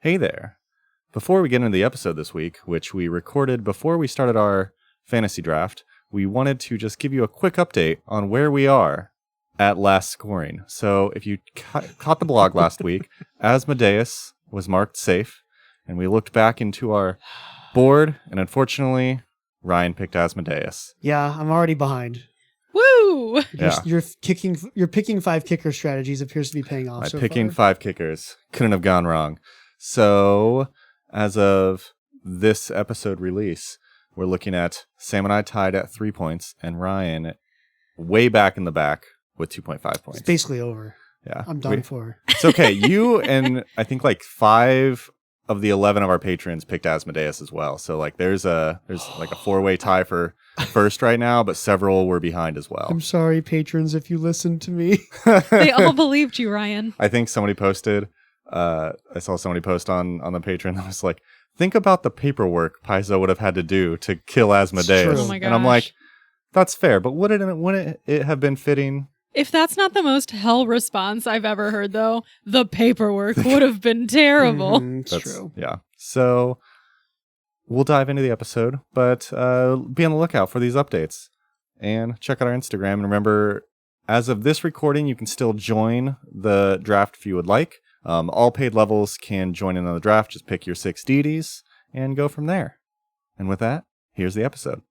Hey there. Before we get into the episode this week, which we recorded before we started our fantasy draft, we wanted to just give you a quick update on where we are at last scoring. So if you caught the blog last week, Asmodeus was marked safe, and we looked back into our board, and unfortunately, Ryan picked Asmodeus. Yeah, I'm already behind. Woo! Your picking 5 kicker strategies appears to be paying off. My picking 5 kickers couldn't have gone wrong. So, as of this episode release, we're looking at Sam and I tied at 3 points, and Ryan way back in the back with 2.5 points. It's basically over. Yeah, I'm done for. It's okay. You and I think like 5 of the 11 of our patrons picked Asmodeus as well. So like there's like a 4-way tie for first right now, but several were behind as well. I'm sorry, patrons, if you listen to me. They all believed you, Ryan. I think somebody posted. I saw somebody post on the Patreon that was like, think about the paperwork Paizo would have had to do to kill Asmodeus. Oh my gosh. And I'm like, that's fair, but wouldn't it have been fitting? If that's not the most hell response I've ever heard, though, the paperwork would have been terrible. That's true. Yeah. So we'll dive into the episode, but be on the lookout for these updates and check out our Instagram. And remember, as of this recording, you can still join the draft if you would like. All paid levels can join in on the draft. Just pick your 6 deities and go from there. And with that, here's the episode.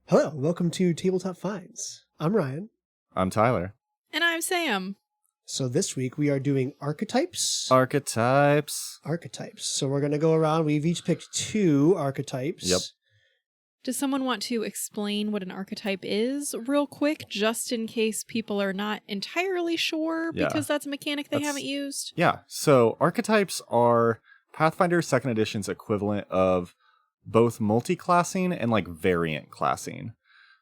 Hello, welcome to Tabletop Finds. I'm Ryan. I'm Tyler. And I'm Sam. So this week we are doing Archetypes. Archetypes. So we're going to go around. We've each picked 2 archetypes. Yep. Does someone want to explain what an archetype is real quick, just in case people are not entirely sure, because that's a mechanic they haven't used? Yeah. So archetypes are Pathfinder 2nd Edition's equivalent of both multi-classing and like variant classing.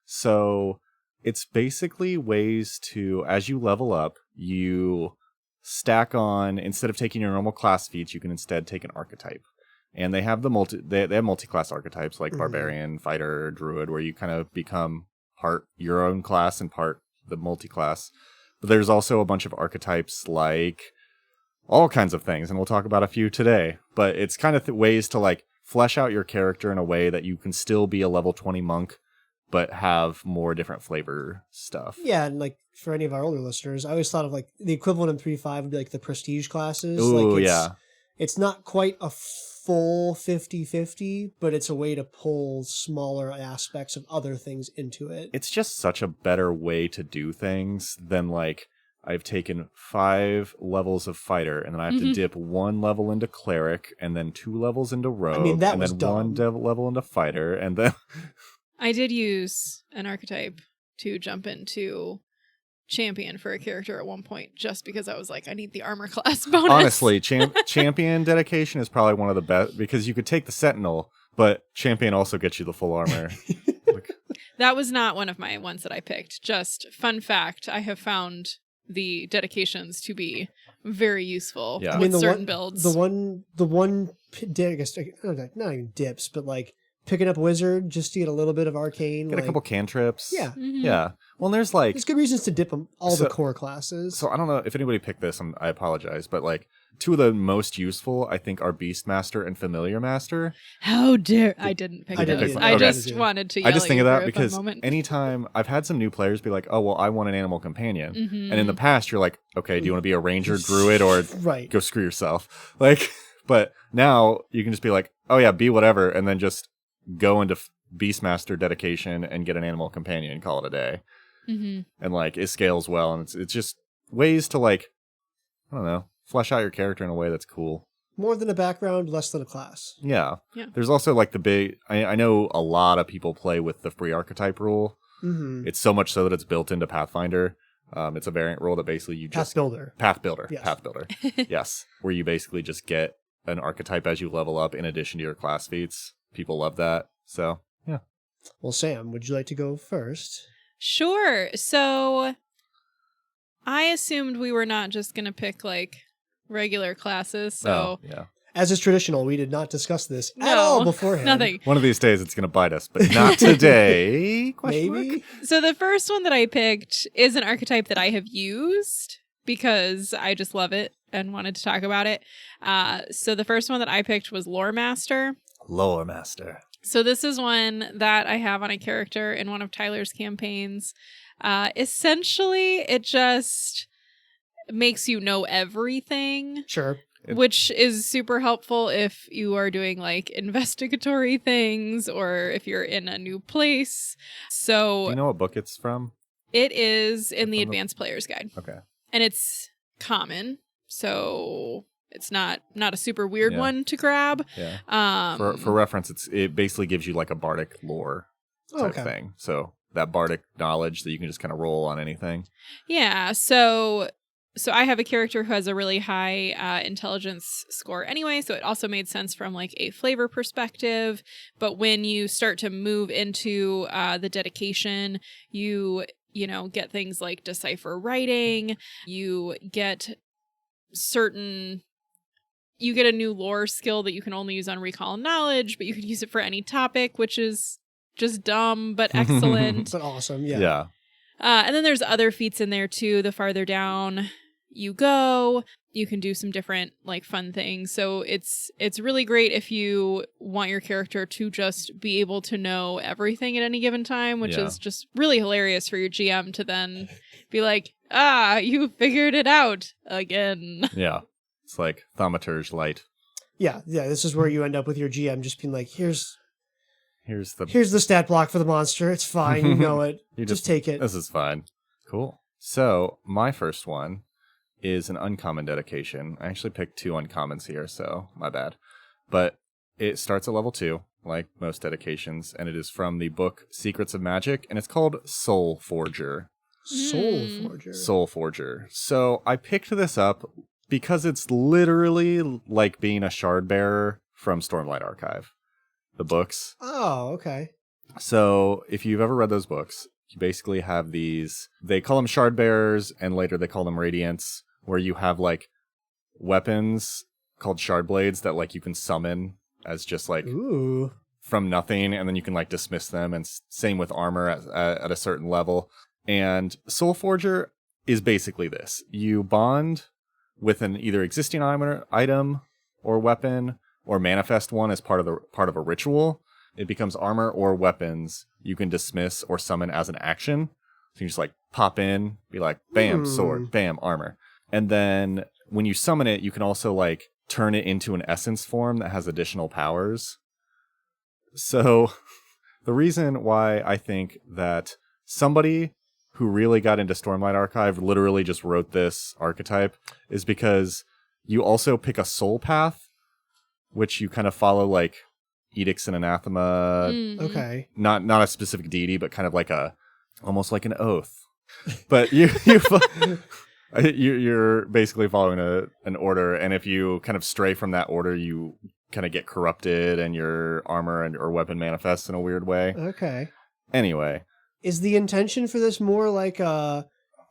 So it's basically ways to, as you level up, you stack on, instead of taking your normal class feats, you can instead take an archetype. And they have they have multi-class archetypes like barbarian, fighter, druid, where you kind of become part your own class and part the multi-class. But there's also a bunch of archetypes like all kinds of things, and we'll talk about a few today. But it's kind of ways to like flesh out your character in a way that you can still be a level 20 monk, but have more different flavor stuff. Yeah, and like for any of our older listeners, I always thought of like the equivalent in 3.5 would be like the prestige classes. Ooh, like it's not quite a full 50-50, but it's a way to pull smaller aspects of other things into it. It's just such a better way to do things than like, I've taken 5 levels of fighter, and then I have to dip 1 level into cleric, and then 2 levels into rogue, and then 1 level into fighter, and then... I did use an archetype to jump into champion for a character at one point, just because I was like, I need the armor class bonus. Honestly, champion dedication is probably one of the best, because you could take the sentinel, but champion also gets you the full armor. That was not one of my ones that I picked. Just fun fact, I have found the dedications to be very useful with certain builds. The one, I guess, not even dips, but like picking up wizard just to get a little bit of arcane. Get a couple cantrips. Yeah. Mm-hmm. Yeah. Well, there's good reasons to dip them, the core classes. So I don't know if anybody picked this, I apologize, but like 2 of the most useful, I think, are Beastmaster and Familiar Master. How dare I didn't pick those. I just wanted to yell I just think of that because moment. anytime I've had some new players be like, oh, well, I want an animal companion. And in the past, you're like, okay, do you want to be a ranger, druid, or go screw yourself? Like, but now you can just be like, oh yeah, be whatever, and then just go into Beastmaster dedication and get an animal companion and call it a day. And like, it scales well, and it's just ways to like, I don't know, flesh out your character in a way that's cool. More than a background, less than a class. Yeah. There's also like the big, I know a lot of people play with the free archetype rule. It's so much so that it's built into Pathfinder. It's a variant rule that basically you just... Path Builder. Yes. Path Builder. Yes. Where you basically just get an archetype as you level up in addition to your class feats. People love that. So, yeah. Well, Sam, would you like to go first? Sure. So I assumed we were not just going to pick like regular classes. So yeah. As is traditional, we did not discuss this at No, all beforehand. nothing. One of these days it's going to bite us, but not today. Maybe. So the first one that I picked is an archetype that I have used because I just love it and wanted to talk about it. So the first one that I picked was Lore Master. Lore Master. So this is one that I have on a character in one of Tyler's campaigns. Essentially, it just makes you know everything. Sure. Which is super helpful if you are doing like investigatory things or if you're in a new place. So Do you know what book it's from? It is in the Advanced Player's Guide. Okay. And it's common. So it's not a super weird one to grab. Yeah. For reference, it basically gives you like a bardic lore type thing. So that bardic knowledge that you can just kind of roll on anything. Yeah. So I have a character who has a really high intelligence score anyway, so it also made sense from like a flavor perspective. But when you start to move into the dedication, you get things like decipher writing, you get a new lore skill that you can only use on recall knowledge, but you could use it for any topic, which is just dumb but excellent. But awesome, yeah. Yeah. And then there's other feats in there too. The farther down you go, you can do some different like fun things. So it's really great if you want your character to just be able to know everything at any given time, which is just really hilarious for your GM to then be like, you figured it out again. Yeah. It's like thaumaturge light. Yeah, this is where you end up with your GM just being like, here's the stat block for the monster. It's fine, you know it. just take it. This is fine. Cool. So my first one is an uncommon dedication. I actually picked 2 uncommons here, so my bad. But it starts at level 2, like most dedications, and it is from the book Secrets of Magic, and it's called Soul Forger. Soul Forger. Soul Forger. So I picked this up because it's literally like being a shard bearer from Stormlight Archive. The books. Oh, okay. So if you've ever read those books, you basically have these, they call them shard bearers, and later they call them radiants, where you have like weapons called shard blades that like you can summon as just like from nothing, and then you can like dismiss them, and same with armor at a certain level. And Soul Forger is basically this. You bond with an either existing item or weapon, or manifest one as part of a ritual. It becomes armor or weapons you can dismiss or summon as an action. So you just like pop in, be like, bam, sword, bam, armor. And then when you summon it, you can also like turn it into an essence form that has additional powers. So the reason why I think that somebody who really got into Stormlight Archive literally just wrote this archetype is because you also pick a soul path, which you kind of follow like edicts and anathema. Okay. Not a specific deity, but kind of like almost like an oath. But you're basically following an order, and if you kind of stray from that order, you kind of get corrupted, and your armor or weapon manifests in a weird way. Okay. Anyway, is the intention for this more like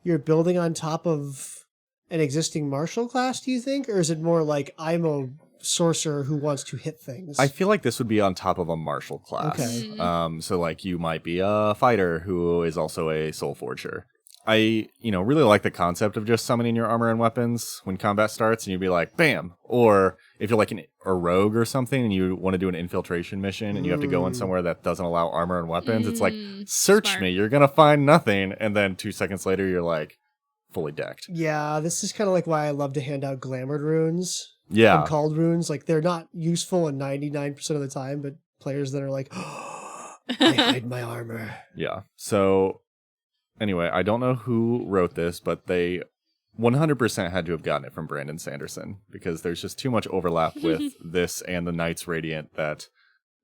you're building on top of an existing martial class, do you think, or is it more like I'm a sorcerer who wants to hit things? I feel like this would be on top of a martial class. Okay. So like you might be a fighter who is also a soul forger. I, really like the concept of just summoning your armor and weapons when combat starts, and you'd be like, bam. Or if you're like a rogue or something and you want to do an infiltration mission and you have to go in somewhere that doesn't allow armor and weapons, it's like, search smart. me, you're going to find nothing. And then 2 seconds later, you're like fully decked. Yeah, this is kind of like why I love to hand out glamored runes. Yeah. And called runes. Like, they're not useful in 99% of the time, but players that are like, oh, I hide my armor. Yeah. So anyway, I don't know who wrote this, but they 100% had to have gotten it from Brandon Sanderson, because there's just too much overlap with this and the Knights Radiant that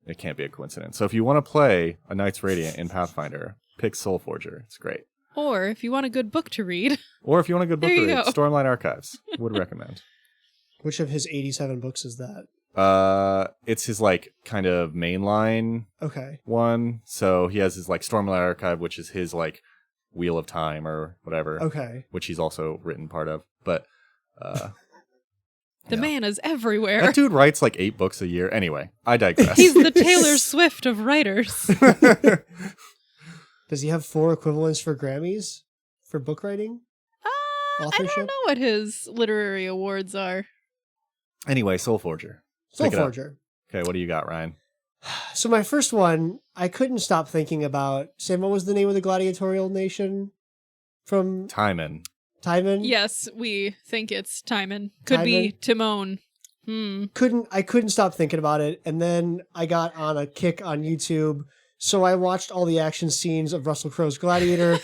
it can't be a coincidence. So if you want to play a Knights Radiant in Pathfinder, pick Soul Forger. It's great. Or if you want a good book to read. Or if you want a good book There to you read, go. Stormlight Archives would recommend. Which of his 87 books is that? It's his like kind of mainline Okay. one. So he has his like Stormlight Archive, which is his like Wheel of Time or whatever. Okay. Which he's also written part of. But The yeah. man is everywhere. That dude writes like 8 books a year. Anyway, I digress. He's the Taylor Swift of writers. Does he have 4 equivalents for Grammys for book writing? I Authorship? don't know what his literary awards are. Anyway, Soul Forger. Soul Pick it up. Forger. Okay, what do you got, Ryan? So my first one, I couldn't stop thinking about. Sam, what was the name of the gladiatorial nation from Timon. Timon? Yes, we think it's Timon. Could be Timon. I couldn't stop thinking about it, and then I got on a kick on YouTube. So I watched all the action scenes of Russell Crowe's Gladiator.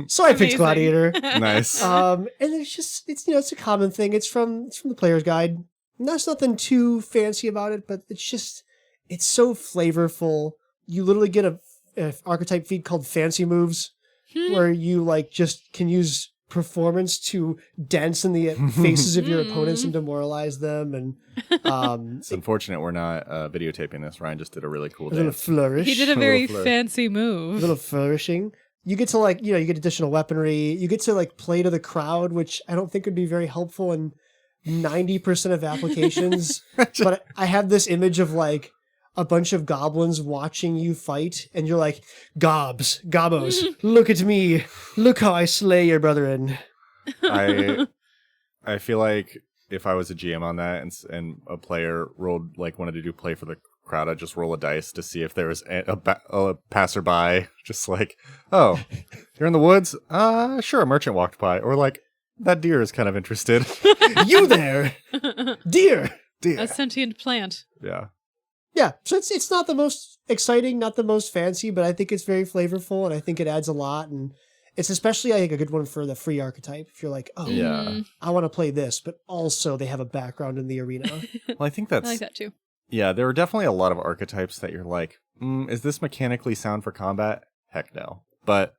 So I picked Amazing. Gladiator. Nice. And it's a common thing. It's from the player's guide. And there's nothing too fancy about it, but it's so flavorful. You literally get a archetype feat called Fancy Moves, where you like just can use performance to dance in the faces of your opponents and demoralize them. And It's unfortunate we're not videotaping this. Ryan just did a really cool a little dance. flourish. He did a very fancy a move. little flourishing. You get to like, you get additional weaponry. You get to like play to the crowd, which I don't think would be very helpful in 90% of applications. But I have this image of like a bunch of goblins watching you fight, and you're like, gobos, look at me. Look how I slay your brethren. I feel like if I was a GM on that and a player wanted to do play for the crowd, I'd just roll a dice to see if there was a passerby, just like, oh, you're in the woods? Sure, a merchant walked by. Or like, that deer is kind of interested. You there, dear. A sentient plant. Yeah. Yeah, so it's not the most exciting, not the most fancy, but I think it's very flavorful, and I think it adds a lot, and it's especially, I think, a good one for the free archetype. If you're like, oh, Yeah. I want to play this, but also they have a background in the arena. Well, I think I that's... like that too. Yeah, there are definitely a lot of archetypes that you're like, is this mechanically sound for combat? Heck no. But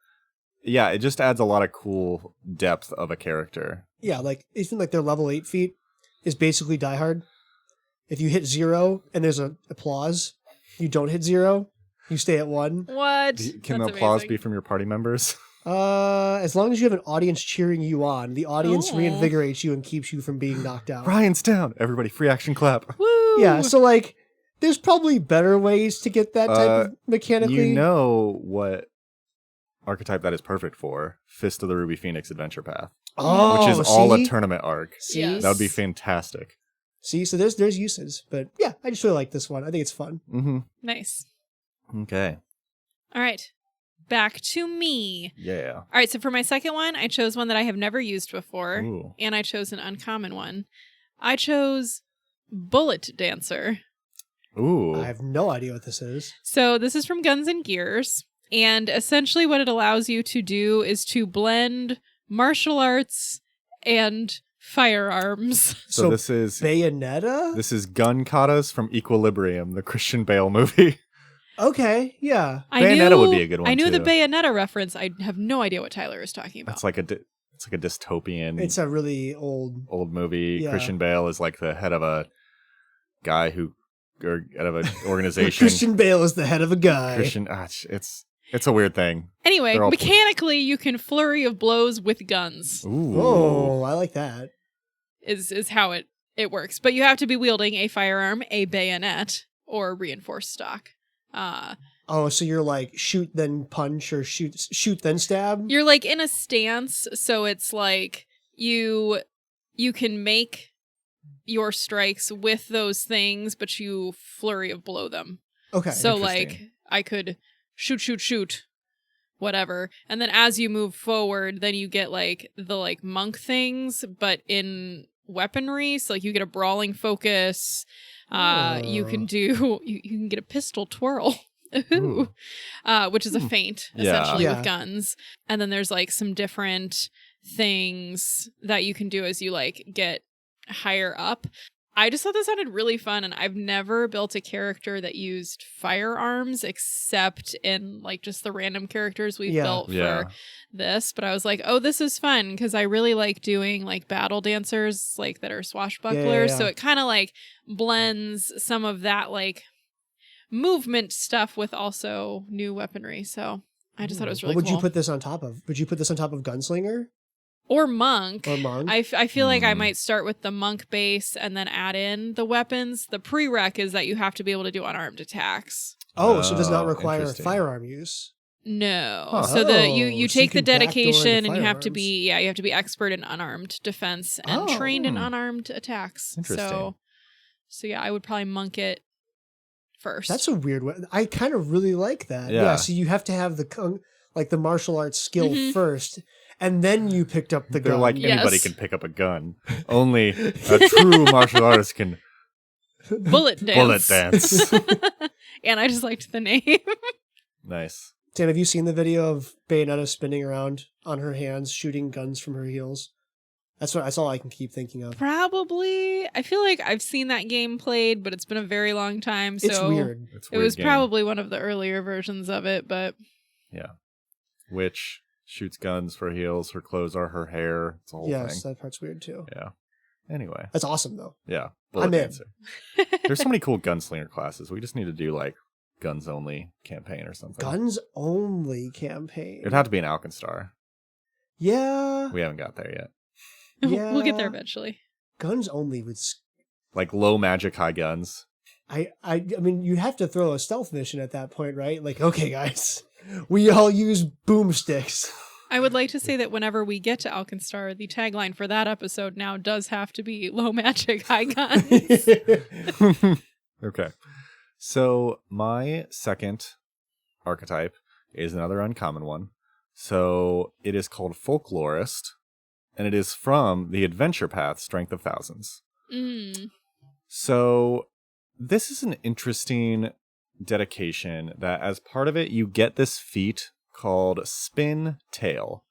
yeah, it just adds a lot of cool depth of a character. Yeah, like even like their level 8 feat is basically Die Hard. If you hit 0 and there's a applause, you don't hit 0, you stay at 1. What? Can That's the applause amazing. be from your party members? As long as you have an audience cheering you on, the audience Oh. reinvigorates you and keeps you from being knocked out. Ryan's down. Everybody, free action clap. Woo! Yeah, so like, there's probably better ways to get that type of mechanically. You know what archetype that is perfect for? Fist of the Ruby Phoenix Adventure Path. Oh, which is all a see? tournament arc. See? Yes. That would be fantastic. See, so there's uses, but yeah, I just really like this one. I think it's fun. Mm-hmm. Nice. Okay. All right. Back to me. Yeah. All right, so for my second one, I chose one that I have never used before, Ooh. and I chose an uncommon one. I chose Bullet Dancer. Ooh. I have no idea what this is. So this is from Guns and Gears, and essentially what it allows you to do is to blend martial arts and firearms. So this is Bayonetta? Gun Katas from Equilibrium, the Christian Bale movie. Okay, yeah. Bayonetta would be a good one, I knew the too. Bayonetta reference. I have no idea what Tyler is talking about. It's like a dystopian It's a really old. movie. Yeah. Christian Bale is like the head of a guy or head of an organization. Christian Bale is the head of a guy. It's a weird thing. Anyway, They're all- mechanically, you can flurry of blows with guns. Ooh. Oh, I like that. Is how it works. But you have to be wielding a firearm, a bayonet, or reinforced stock. Oh, so you're like shoot then punch or shoot then stab? You're like in a stance, so it's like you can make your strikes with those things, but you flurry of blow them. Okay. So Interesting. like I could shoot, whatever. And then as you move forward, then you get like the like monk things, but in weaponry. So like you get a brawling focus. You can do you can get a pistol twirl. Ooh. Which is a feint essentially Yeah. with guns. And then there's like some different things that you can do as you like get higher up. I just thought this sounded really fun, and I've never built a character that used firearms except in like just the random characters we've built for this. But I was like, oh, this is fun because I really like doing like battle dancers like that are swashbucklers. So it kind of like blends some of that like movement stuff with also new weaponry. So I just thought it was really cool. What would you put this on top of? Would you put this on top of Gunslinger? Or monk. I feel like I might start with the monk base and then add in the weapons. The prereq is that you have to be able to do unarmed attacks. Oh, so it does not require firearm use. No. Huh. So you take the dedication and you have to firearms. be you have to be expert in unarmed defense and trained in unarmed attacks. Interesting. So yeah, I would probably monk it first. That's a weird way. I kind of really like that. Yeah. So you have to have the martial arts skill first, and then you picked up the gun. They're like anybody can pick up a gun. Only a true martial artist can bullet dance. And I just liked the name. Nice. Dan, have you seen the video of Bayonetta spinning around on her hands, shooting guns from her heels? That's all I can keep thinking of. Probably. I feel like I've seen that game played, but it's been a very long time. So it's weird. It was probably one of the earlier versions of it, but yeah. Witch shoots guns for heels. Her clothes are her hair. It's a whole thing. Yes, that part's weird too. Yeah. Anyway. That's awesome though. Yeah. I'm in. There's so many cool gunslinger classes. We just need to do like guns only campaign or something. Guns only campaign. It'd have to be an Alkenstar. Yeah. We haven't got there yet. Yeah. We'll get there eventually. Guns only would like low magic, high guns. I mean, you have to throw a stealth mission at that point, right? Like, okay, guys, we all use boomsticks. I would like to say that whenever we get to Alkenstar, the tagline for that episode now does have to be low magic, high guns. Okay. So my second archetype is another uncommon one. So it is called Folklorist, and it is from the Adventure Path, Strength of Thousands. So this is an interesting dedication that as part of it, you get this feat called Spin Tail,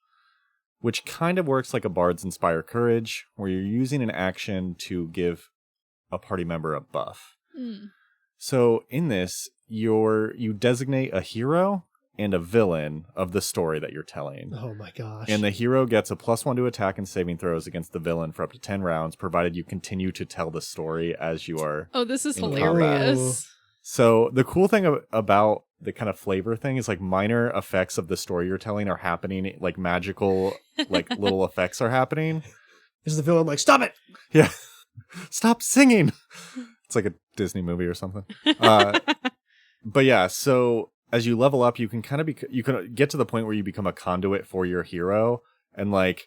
which kind of works like a Bard's Inspire Courage, where you're using an action to give a party member a buff. So in this, you designate a hero and a villain of the story that you're telling. Oh my gosh. And the hero gets a +1 to attack and saving throws against the villain for up to 10 rounds, provided you continue to tell the story as you are. Oh, this is in hilarious. combat. So the cool thing about the kind of flavor thing is like minor effects of the story you're telling are happening, like magical, like little effects are happening. Is the villain like, stop it? Yeah. Stop singing. It's like a Disney movie or something. But yeah, so as you level up, you can kind of you can get to the point where you become a conduit for your hero, and like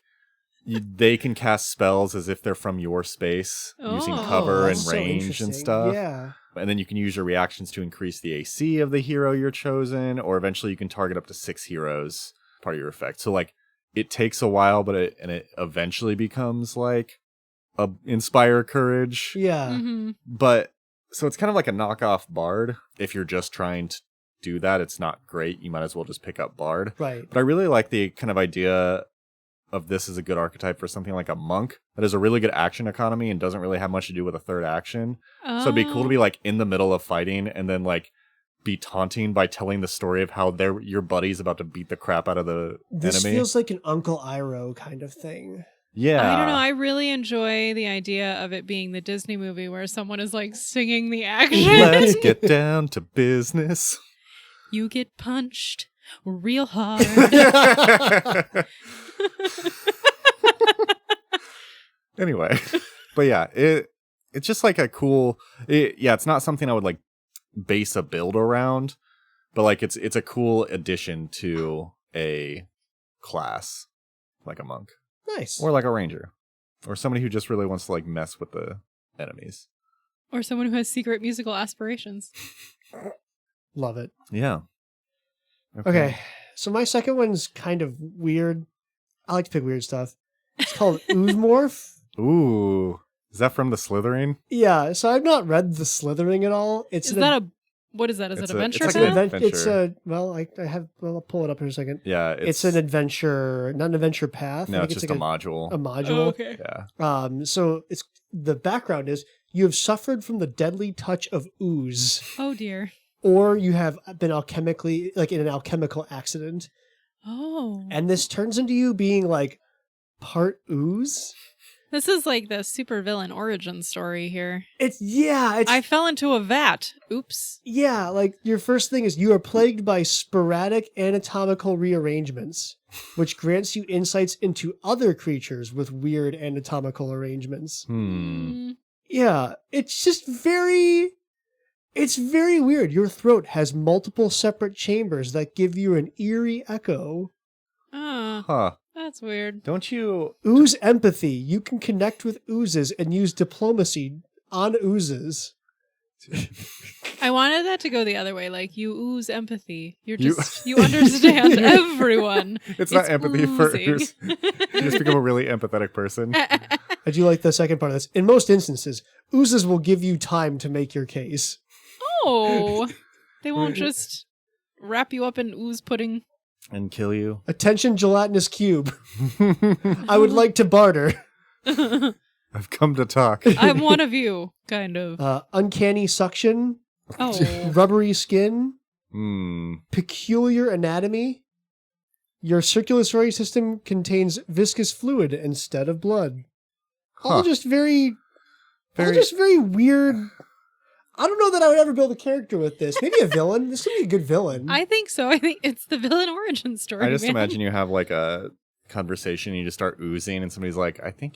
they can cast spells as if they're from your space using cover and range and stuff. Yeah. And then you can use your reactions to increase the AC of the hero you're chosen, or eventually you can target up to 6 heroes, part of your effect. So like it takes a while, but it eventually becomes like a Inspire Courage. Yeah. But so it's kind of like a knockoff Bard. If you're just trying to do that, it's not great. You might as well just pick up Bard. Right. But I really like the kind of idea of this as a good archetype for something like a monk that has a really good action economy and doesn't really have much to do with a third action. So it'd be cool to be like in the middle of fighting and then like be taunting by telling the story of how your buddy's about to beat the crap out of the This enemy. feels like an Uncle Iroh kind of thing. Yeah. I don't know. I really enjoy the idea of it being the Disney movie where someone is like singing the action. Let's get down to business. You get punched real hard. Anyway, but yeah, it's just like a cool. It's not something I would like base a build around, but like it's a cool addition to a class, like a monk. Nice. Or like a ranger. Or somebody who just really wants to like mess with the enemies. Or someone who has secret musical aspirations. Love it. Yeah. Okay. So my second one's kind of weird. I like to pick weird stuff. It's called Oozemorph. Ooh. Is that from the Slytherin? Yeah. So I've not read the Slithering at all. What is that? Is it It's adventure? like path? an adventure. It's a I'll pull it up in a second. Yeah. It's an adventure, not an adventure path. No, I it's think just a module. A module. Oh, okay. Yeah. So it's the background is you have suffered from the deadly touch of ooze, Oh dear. or you have been alchemically, like in an alchemical accident. Oh. And this turns into you being like part ooze. This is like the supervillain origin story here. It's I fell into a vat. Oops. yeah, like your first thing is you are plagued by sporadic anatomical rearrangements, which grants you insights into other creatures with weird anatomical arrangements. Yeah, it's just it's very weird. Your throat has multiple separate chambers that give you an eerie echo. Oh, Huh. that's weird. Don't you... Ooze empathy. You can connect with oozes and use diplomacy on oozes. I wanted that to go the other way. Like, you ooze empathy. You understand everyone. It's not empathy for oozing. ooze. You just become a really empathetic person. I do like the second part of this. In most instances, oozes will give you time to make your case. Oh, they won't just wrap you up in ooze pudding. And kill you. Attention, gelatinous cube. I would like to barter. I've come to talk. I'm one of you, kind of. Uncanny suction. Oh. Rubbery skin. Hmm. Peculiar anatomy. Your circulatory system contains viscous fluid instead of blood. All Huh. just very weird. I don't know that I would ever build a character with this. Maybe a villain. This would be a good villain. I think so. I think it's the villain origin story. I just man. imagine you have like a conversation, you just start oozing, and somebody's like, I think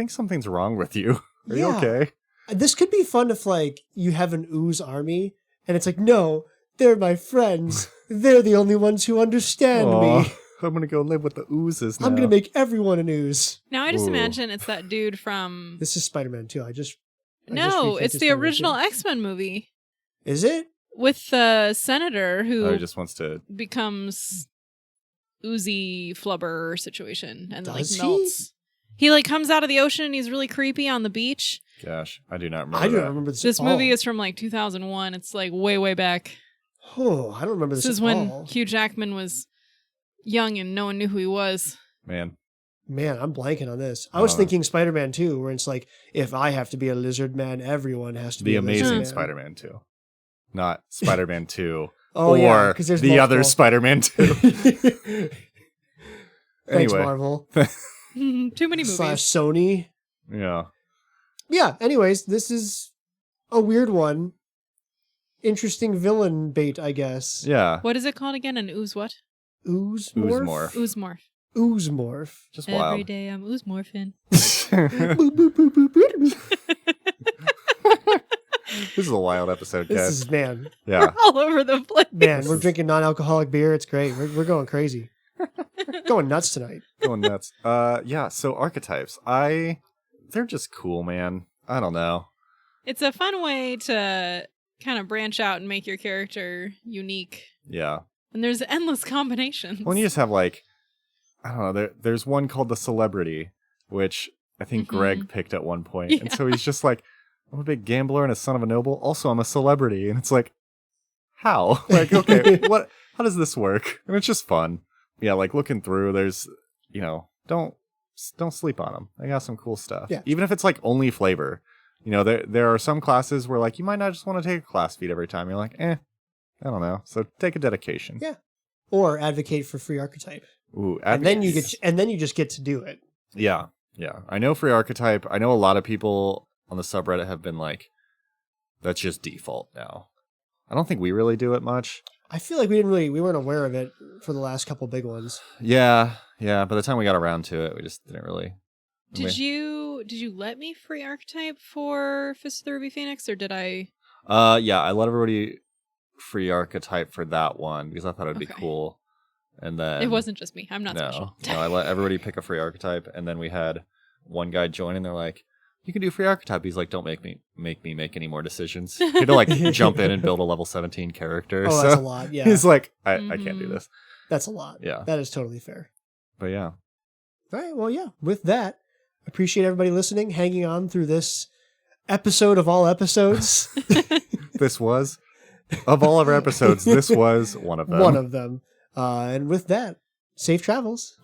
something's wrong with you. Are you okay? This could be fun if like you have an ooze army, and it's like, no, they're my friends. They're the only ones who understand Aw, me. I'm gonna go live with the oozes now. I'm gonna make everyone an ooze. Now I just Ooh. imagine it's that dude from. This is Spider-Man 2. I just No, it's repainted the Spider-Man original 2. X-Men movie Is it? with the senator who Oh, he just wants to... becomes oozy flubber situation and Does he? melts. He like comes out of the ocean and he's really creepy on the beach. Gosh, I do not remember I don't that. remember this. This at movie all. is from like 2001. It's like way back. Oh, I don't remember this. This is at when all. Hugh Jackman was young and no one knew who he was. Man. Man, I'm blanking on this. I was thinking Spider-Man 2, where it's like, if I have to be a lizard man, everyone has to be The a lizard Amazing man. Spider-Man 2. Not Spider-Man 2. Oh, or yeah, 'cause there's the other multiple. Spider-Man 2. Thanks, Anyway. Marvel. Too many movies. / Sony. Yeah. Yeah, anyways, this is a weird one. Interesting villain bait, I guess. Yeah. What is it called again? An ooze what? Ooze Ooze morph? morph. Ooze morph. Ooze morph. Just Every wild. day I'm ooze morphing. Boop, boop, boop, boop, boop. This is a wild episode, This guys. is, man, Yeah. All over the place. man, we're drinking non-alcoholic beer. It's great. We're going crazy. Going nuts tonight. Going nuts. Yeah, so archetypes. They're just cool, man. I don't know. It's a fun way to kind of branch out and make your character unique. Yeah. And there's endless combinations. Well, you just have like, I don't know, there's one called the Celebrity, which I think Mhm. Greg picked at one point. And so he's just like, I'm a big gambler and a son of a noble. Also, I'm a celebrity. And it's like, how? Like, okay, how does this work? And it's just fun. Yeah, like looking through, there's, don't sleep on them. They got some cool stuff. Yeah. Even if it's like only flavor. There are some classes where like you might not just want to take a class feat every time. You're like, I don't know. So take a dedication. Yeah. Or advocate for free archetype. Ooh, And then you just get to do it. Yeah. I know free archetype. I know a lot of people on the subreddit have been like, that's just default now. I don't think we really do it much. I feel like we weren't aware of it for the last couple big ones. Yeah. By the time we got around to it, we just didn't really. Did you let me free archetype for Fist of the Ruby Phoenix, or did I? Yeah, I let everybody free archetype for that one because I thought it'd be Okay. cool. And then It wasn't just me. I'm not special. No, I let everybody pick a free archetype, and then we had one guy join, and they're like, "You can do free archetype." He's like, "Don't make me make any more decisions." You had to like jump in and build a level 17 character. Oh, so that's a lot. Yeah. he's like, I can't do Mhm. this. That's a lot. Yeah. That is totally fair. But yeah, All right. Well, yeah. With that, appreciate everybody listening, hanging on through this episode of all episodes. this was of all of our episodes. This was one of them. One of them. And with that, safe travels.